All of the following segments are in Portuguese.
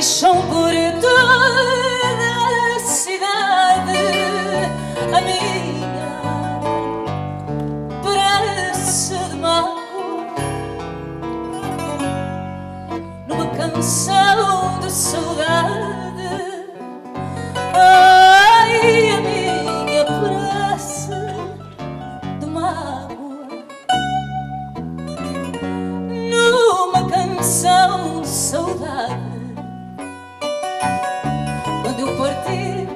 deixam por toda a cidade a minha prece de mágoa numa canção de saudade. Ai, a minha prece de mágoa numa canção de saudade. Quando eu partir,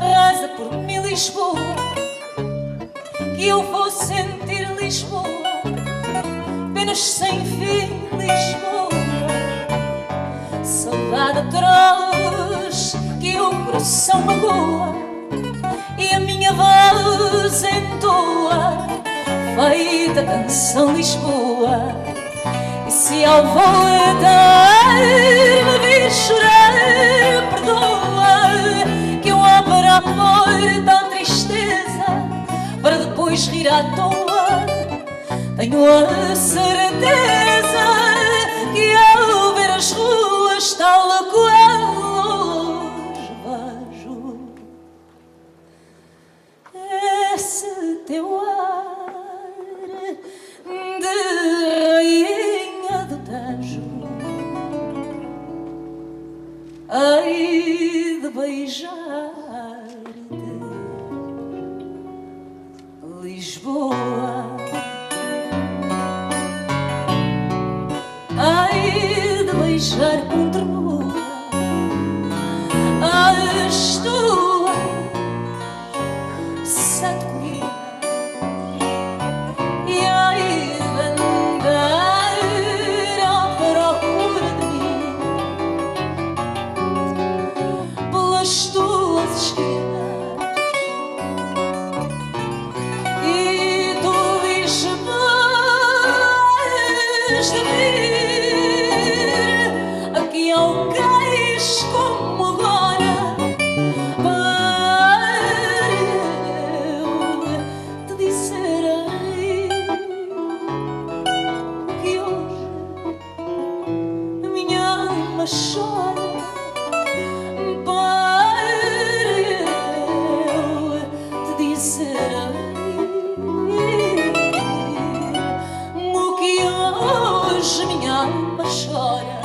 reza por mim Lisboa, que eu vou sentir Lisboa, penas sem fim Lisboa, saudade atroz que o coração magoa e a minha voz entoa, feita canção Lisboa. E se ao voltar me vir chorar, perdoa, que eu abro a porta da tristeza para depois rir à toa. Tenho a certeza que ao ver as ruas tal qual vejo esse teu ar de rainha do Tejo, ai de beijar-te Lisboa, ai de beijar com ternura as tuas sete colinas e ai de andar à procura de mim pelas tuas esquinas. De vir aqui ao cais como agora para eu te dizer que hoje a minha alma chora para eu te dizer hoje minha alma chora.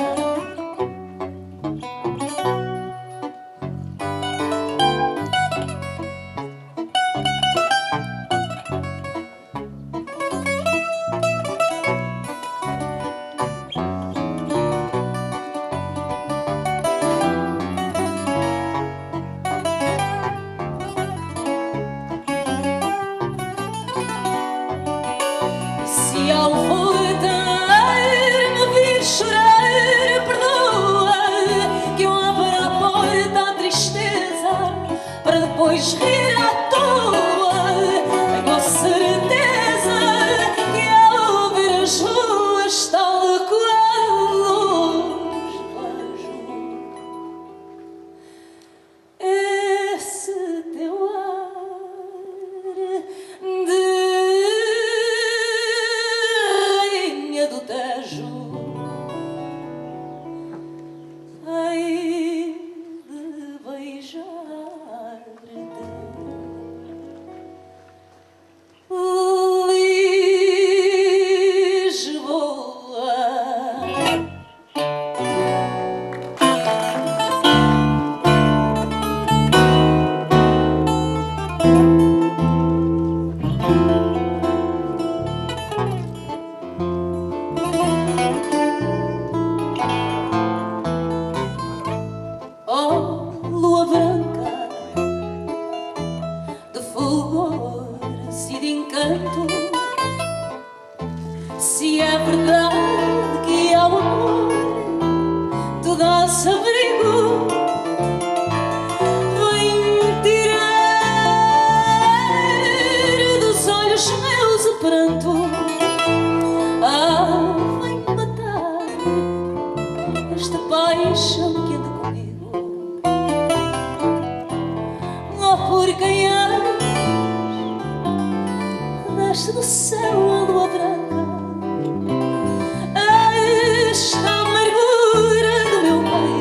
Se ao voltar chorar, perdoa, que eu abro a porta da tristeza para depois rir à toa. Tenho a certeza que ao ver as ruas tal qual os vejo esse teu ar de rainha do Tejo, lua branca de fulgores e de encanto, se é verdade que ao amor tu dás abrigo, vem tirar dos olhos meus o pranto, vem matar esta paixão que anda comigo. Por quem és, desce do céu a lua branca, esta amargura do meu peito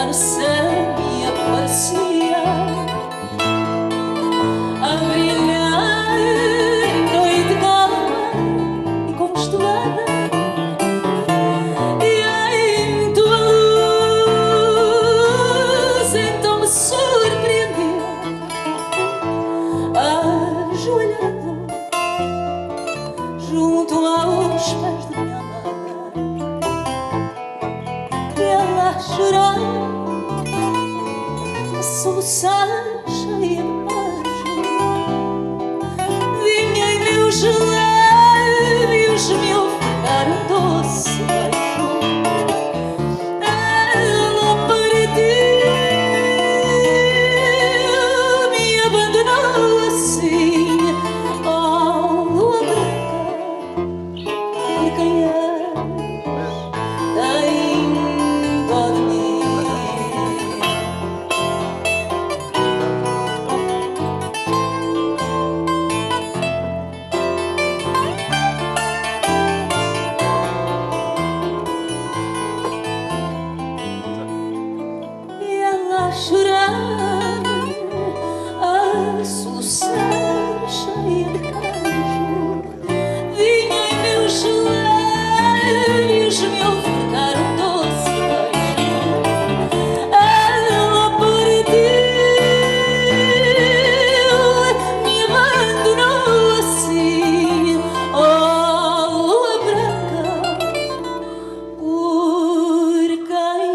lá no céu me aparecia a brilhar noite calma e constelada, e em tua luz então me surpreendeu, ajoelhado junto aos pés de minha amada, ela a chorar, a soluçar cheia de beijo, vinha em meus lábios me ofertar um doce beijo. Ela partiu, me abandonou assim, ó lua branca, por quem és, tem dó de mim. E ela a chorar, a soluçar cheia de beijo, vinha em meus lábios me ofertar um doce beijo. Ela partiu, me abandonou assim, ó lua branca, por quem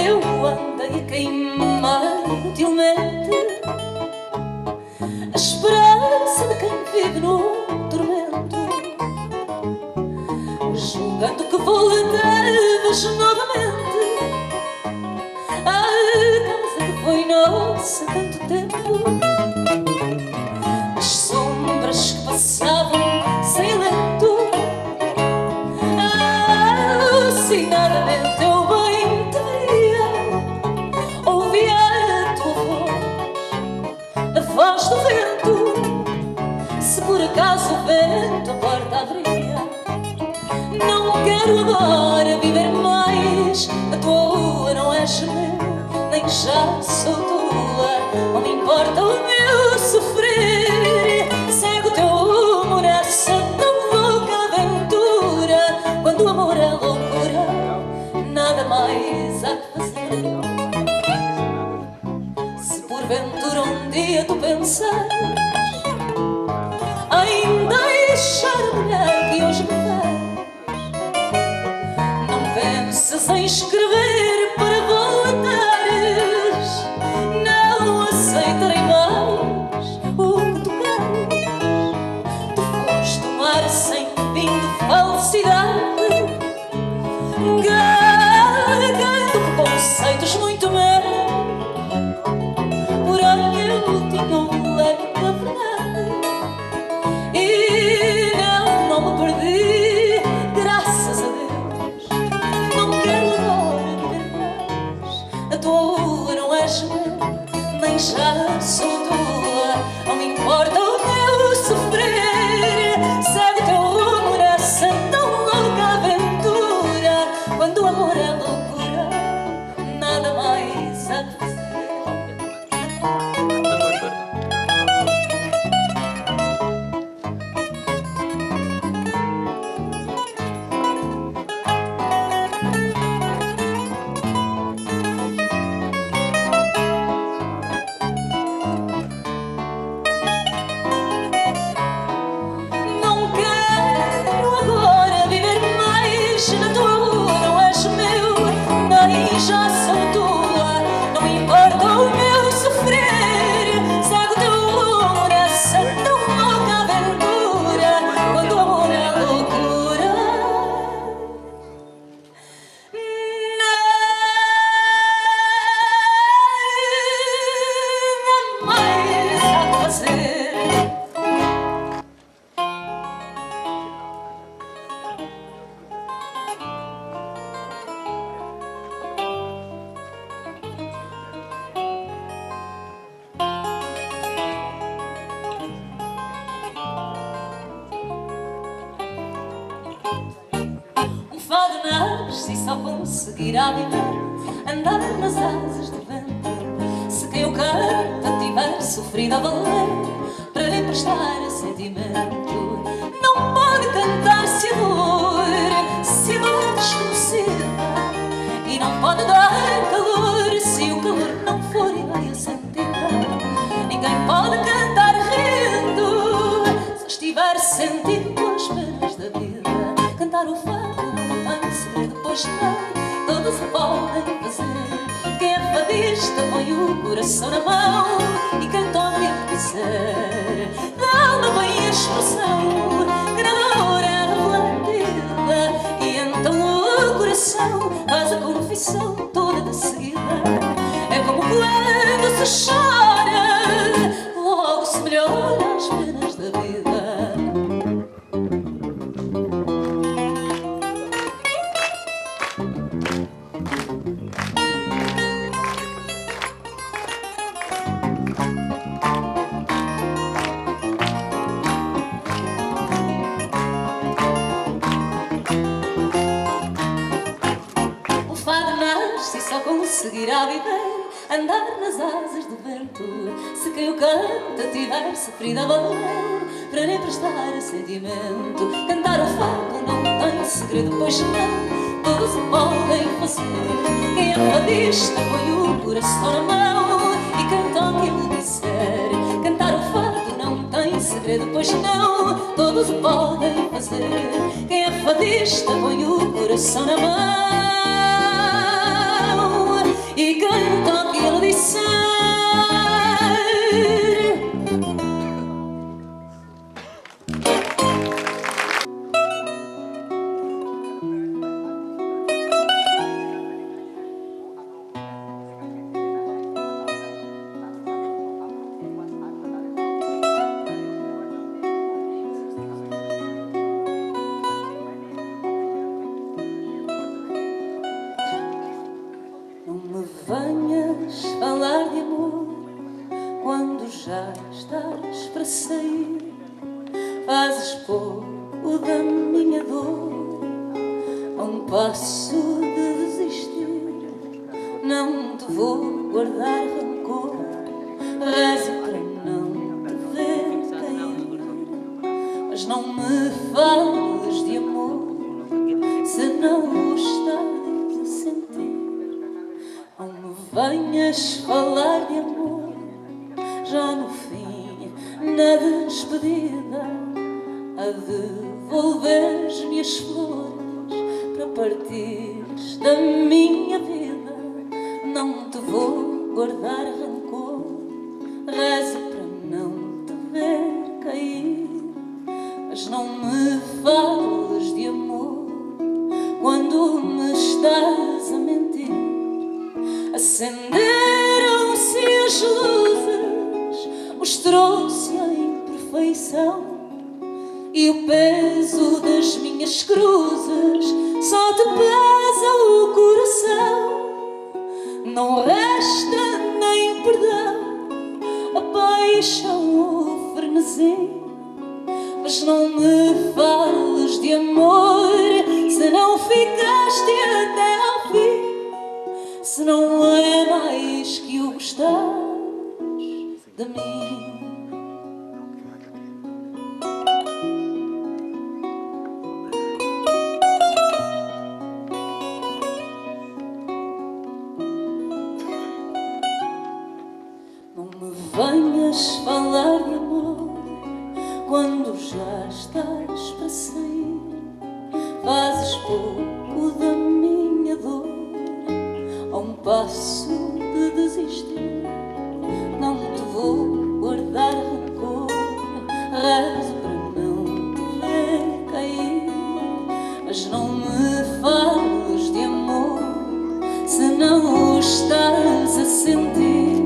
eu andei a queimar inutilmente a esperança de quem vive no tormento, julgando que voltares novamente à casa que foi nossa há tanto tempo. As sombras que passavam sem alento, alucinadamente eu bem te via, ouvia a tua voz, a voz do vento, se por acaso o vento a porta abria. Não quero agora viver mais, a tua não és meu, nem já sou tua, não me importa o meu sofrer. Segue o teu amor nessa tão louca aventura, quando o amor é loucura, nada mais há que fazer. Se porventura um dia tu pensares em deixar a mulher que hoje me faz, não penses em escrever para voltares, não aceitarei mais o que tu queres. Tu foste um ar sem fim de falsidade, carregando conceitos muito meus, porém eu tinha um leve da verdade e não me perdi, graças a Deus. Não quero agora viver mais, a tua rua não és meu, nem já sou tua, não me importa o meu sofrer. Segue o teu rumo nessa tão louca nasce só conseguirá viver, andar nas asas do vento. Se quem o canta tiver sofrido a valer, para lhe prestar sentimento, não pode cantar se a dor desconhecida, e não pode dar calor se o calor não for ideia sentida. Ninguém pode cantar rindo se estiver sentindo as penas da vida. Cantar o fado não tem segredo, pois não todos o podem fazer. Quem é fadista põe o coração na mão e canta o que ele quiser. Da alma vem a expressão que na dor é refletida, e então o coração faz a confissão toda de seguida. É como quando se chora, logo se melhora as penas da vida. Se só conseguirá viver, andar nas asas do vento. Se quem o canta tiver sofrido a valer, para lhe prestar sentimento. Cantar o fado não tem segredo, pois não todos o podem fazer. Quem é fadista põe o coração na mão e canta o que ele disser. Cantar o fado não tem segredo, pois não todos o podem fazer. Quem é fadista põe o coração na mão e canta o que ele disser. Venhas falar de amor quando já estás para sair. Fazes pouco da minha dor a um passo de desistir. Não te vou guardar rancor, reza para não te ver cair. Mas não me fales de amor se não o estás a sentir. Não me venhas falar de amor já no fim, na despedida, a devolveres-me as flores para partires da minha vida. Não te vou guardar rancor, reza para não te ver cair. Mas não me fales de amor quando me estás a mentir. Acenderam-se as luzes, mostrou-se a imperfeição, e o peso das minhas cruzes só te pesa o coração. Não resta nem perdão, a paixão ou frenesi. Mas não me fales de amor se não ficaste até ao fim. Se não é mais que o gostas de mim. Não me venhas falar de amor quando já estás para sair. Fazes pouco da minha dor a um passo de desistir. Não te vou guardar rancor, rezo para não te ver cair. Mas não me fales de amor se não o estás a sentir.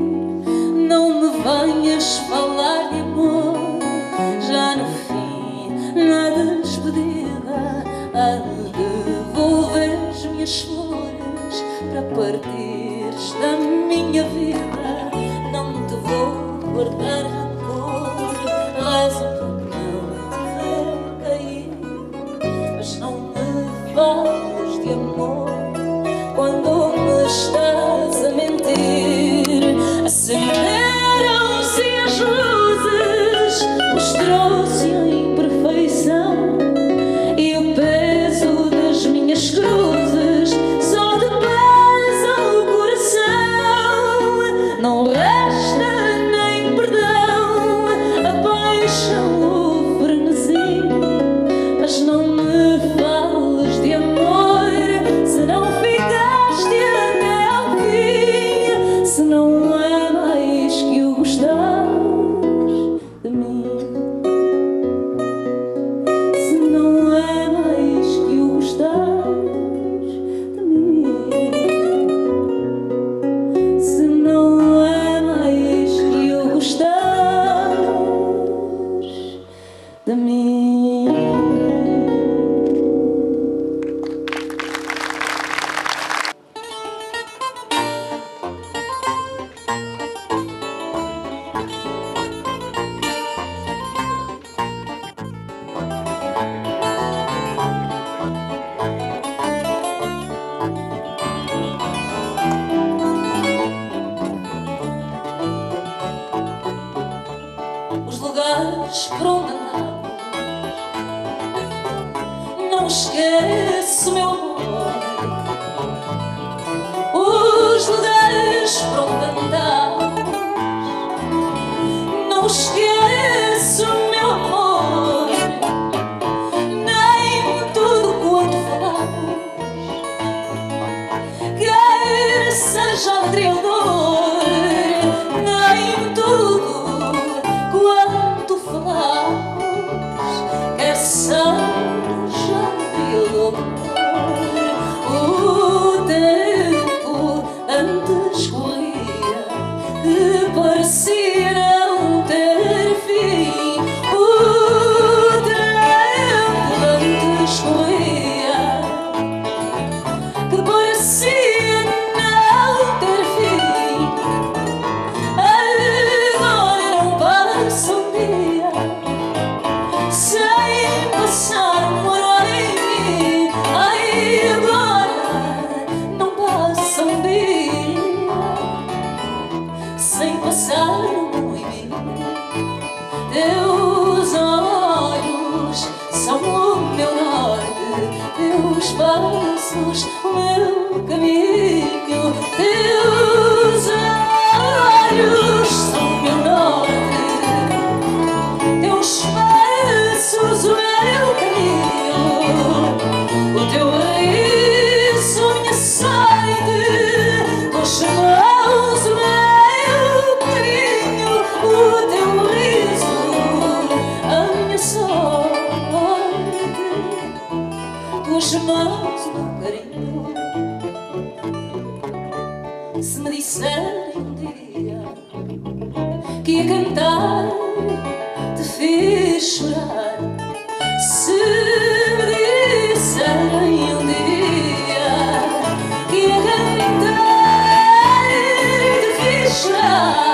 Não me venhas falar de amor já no fim, na despedida, a devolveres-me as flores para partires da minha vida. Não te vou guardar rancor, rezo para não te ver cair. Mas não me fales de amor trouxe a imperfeição e o peso das minhas cruzes só te pesa o coração. Não resta nem perdão, a paixão, o frenesi, mas não me fales de amor se não ficaste até ao fim, se não é mais que o gostares de mim, se não é mais que o gostares de mim, se não é mais que o gostares de mim. Os lugares por onde andamos, não esqueço, meu amor. Os lugares por onde andamos, não esqueço, meu amor. Nem tudo quanto falamos, quer seja atriador, nem tudo quanto falamos, quer seja atriador. O tempo antes corria, que parecia não ter fim. O tempo antes corria, que parecia não ter fim. Agora não passa um dia sem passar uma hora em mim. Ai, agora não passa um dia sem passar um em mim. Teus olhos são o meu norte, teus passos o meu caminho. Teus olhos são o meu norte, teus passos o meu caminho. O teu riso, minha sorte, tuas mãos o meu carinho. O teu riso, a minha sorte, tuas mãos o meu carinho. Se me disserem um dia que a cantar te fiz chorar, se me disserem um dia que a cantar te fiz chorar,